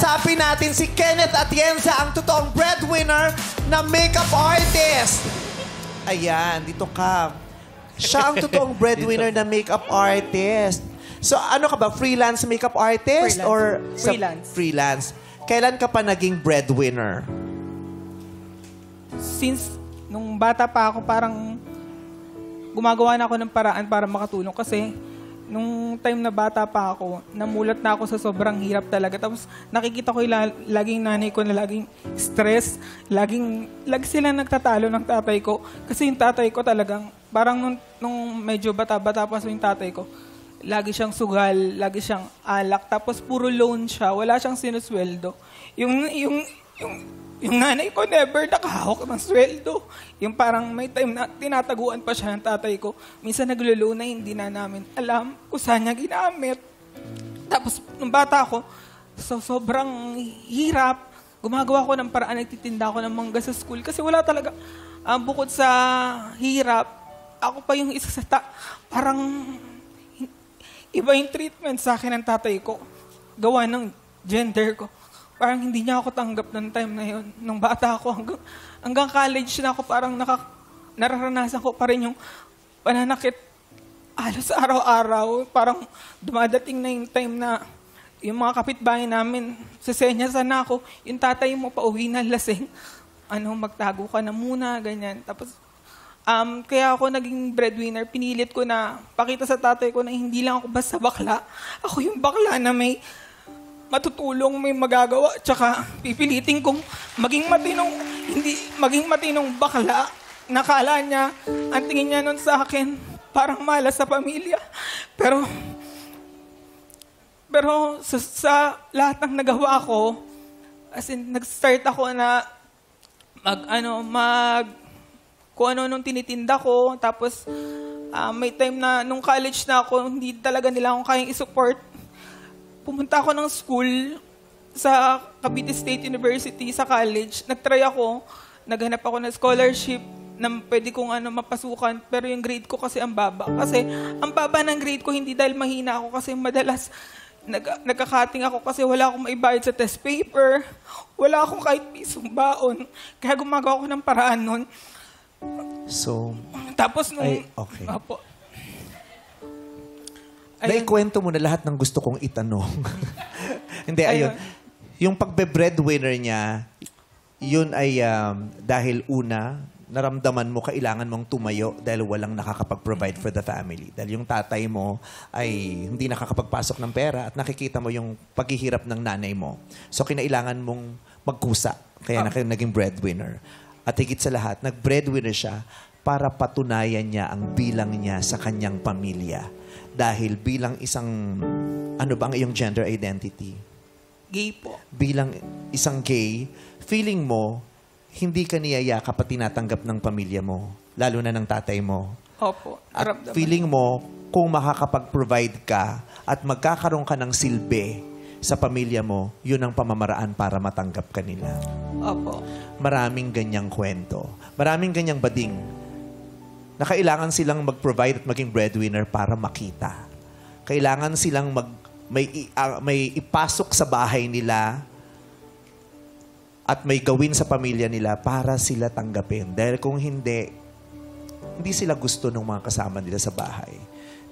Kausapin natin si Kenneth Atienza, ang totoong breadwinner na makeup artist. Ayan, dito ka. Siya ang totoong breadwinner na makeup artist. So ano ka ba? Freelance makeup artist? Freelance. Or Freelance. Kailan ka pa naging breadwinner? Since nung bata pa ako, parang gumagawa na ako ng paraan para makatulong. Kasi nung time na bata pa ako, namulat na ako sa sobrang hirap talaga. Tapos nakikita ko yung laging nanay ko na laging stress. Lagi sila nagtatalo ng tatay ko. Kasi yung tatay ko talagang, parang nung medyo bata-bata pa yung tatay ko, lagi siyang sugal, lagi siyang alak. Tapos puro loan siya, wala siyang sinusweldo. Yung nanay ko never nakahawak ng sweldo. Yung parang may time na tinataguan pa siya ng tatay ko. Minsan naglo-loan na hindi na namin alam kung saan niya ginamit. Tapos nung bata ako, sobrang hirap. Gumagawa ko ng paraan, nagtitinda ako ng mangga sa school. Kasi wala talaga, bukod sa hirap, ako pa yung isa sa parang iba yung treatment sa akin ng tatay ko. Gawa ng gender ko. Parang hindi niya ako tanggap ng time na yun. Nung bata ako, hanggang college na ako, parang nararanasan ko pa rin yung pananakit halos araw-araw. Parang dumadating na yung time na yung mga kapitbahay namin, sasenyasan na ako, yung tatay mo pauwi na lasing, magtago ka na muna, ganyan. Tapos, kaya ako naging breadwinner, pinilit ko na pakita sa tatay ko na hindi lang ako basta bakla. Ako yung bakla na may matutulong, may magagawa, tsaka pipilitin kong maging matinong bakla. Nakala niya, ang tingin niya nun sa akin, parang malas sa pamilya. Pero sa lahat ng nagawa ko, as in, nag-start ako na kung ano nung tinitinda ko, tapos may time na nung college na ako, hindi talaga nila akong kayang i-support. Pumunta ako ng school sa Cavite State University sa college. Nag-try ako, naghanap ako ng scholarship na pwede kong mapasukan, pero yung grade ko kasi ang baba. Kasi ang baba ng grade ko hindi dahil mahina ako, kasi madalas nagkakating ako kasi wala akong maibayad sa test paper, wala akong kahit pisong baon. Kaya gumagawa ko ng paraan nun. So, tapos nung... okay. Apo, naikwento mo na lahat ng gusto kong itanong. Hindi, ayun. Yung pagbe-breadwinner niya, yun ay dahil una, naramdaman mo kailangan mong tumayo dahil walang nakakapag-provide for the family. Dahil yung tatay mo ay hindi nakakapagpasok ng pera at nakikita mo yung paghihirap ng nanay mo. So, kinailangan mong magkusa. Kaya naging breadwinner. At higit sa lahat, nag-breadwinner siya para patunayan niya ang bilang niya sa kanyang pamilya. Dahil bilang isang, ano ba ang iyong gender identity? Gay po. Bilang isang gay, feeling mo, hindi ka niyayakap at tinatanggap ng pamilya mo, lalo na ng tatay mo. Opo. At feeling mo, kung makakapag-provide ka at magkakaroon ka ng silbi sa pamilya mo, yun ang pamamaraan para matanggap ka nila. Opo. Maraming ganyang kwento. Maraming ganyang bading na kailangan silang mag-provide at maging breadwinner para makita. Kailangan silang may ipasok sa bahay nila at may gawin sa pamilya nila para sila tanggapin. Dahil kung hindi sila gusto ng mga kasama nila sa bahay.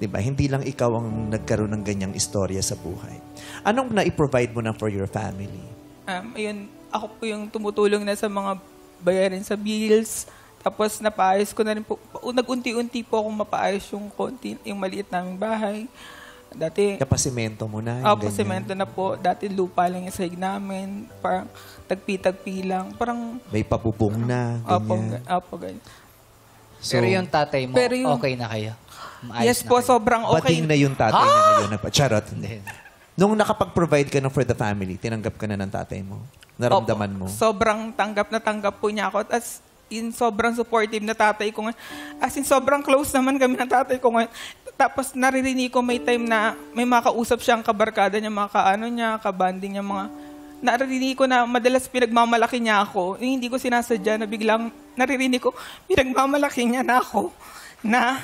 Diba? Hindi lang ikaw ang nagkaroon ng ganyang istorya sa buhay. Anong na-provide mo na for your family? Ayun, ako po yung tumutulong na sa mga bayarin sa bills. Tapos napaayos ko na rin po. Nag-unti-unti po akong mapaayos yung maliit naming bahay. Dati... Napasimento mo na? Pasimento na po. Dati lupa lang yung sahig namin. Parang tagpi-tagpi lang. Parang... May pabubong na. Ganyan. Ganyan. So, pero yung tatay mo, okay na kayo? Yes po, sobrang okay. Bading na yung tatay niya ngayon. Charot. Nung nakapag-provide ka na for the family, tinanggap ka na ng tatay mo? Naramdaman mo? Sobrang tanggap na tanggap po niya ako. As sobrang supportive na tatay ko ngayon. As in, sobrang close naman kami ng tatay ko ngayon. Tapos naririnig ko may time na may makausap siyang kabarkada niya, kabanding niya, naririnig ko na madalas pinagmamalaki niya ako. Hindi ko sinasadya na biglang naririnig ko, pinagmamalaki niya na ako. Na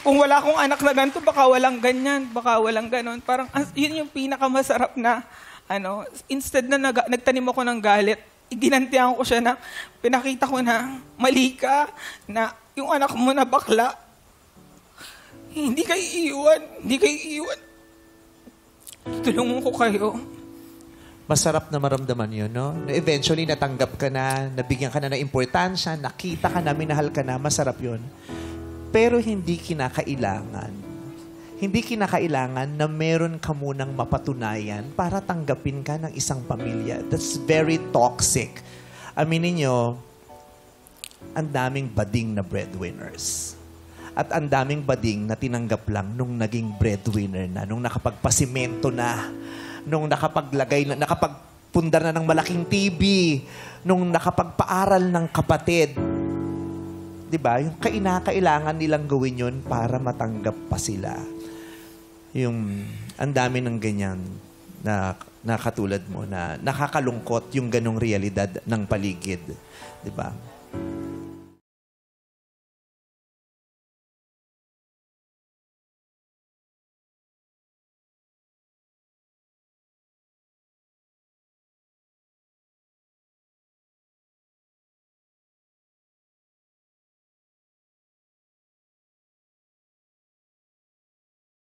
kung wala akong anak na ganito, baka walang ganyan, baka walang ganon. Parang yun yung pinakamasarap na instead na nagtanim ako ng galit, ginantihan ko siya na pinakita ko na mali ka, na yung anak mo na bakla, hindi kayo iiwan. Tulungan ko kayo. Masarap na maramdaman yun, no? Na eventually, natanggap ka na, nabigyan ka na ng importansya, nakita ka na, minahal ka na, masarap yun. Pero hindi kinakailangan na meron ka munang mapatunayan para tanggapin ka ng isang pamilya. That's very toxic. Aminin nyo, ang daming bading na breadwinners. At ang daming bading na tinanggap lang nung naging breadwinner na, nung nakapagpasimento na, nung nakapagpundar na ng malaking TV, nung nakapagpaaral ng kapatid. Diba? Yung kailangan nilang gawin yun para matanggap pa sila. Yung ang dami ng ganyan na katulad mo na nakakalungkot yung ganong realidad ng paligid. Diba?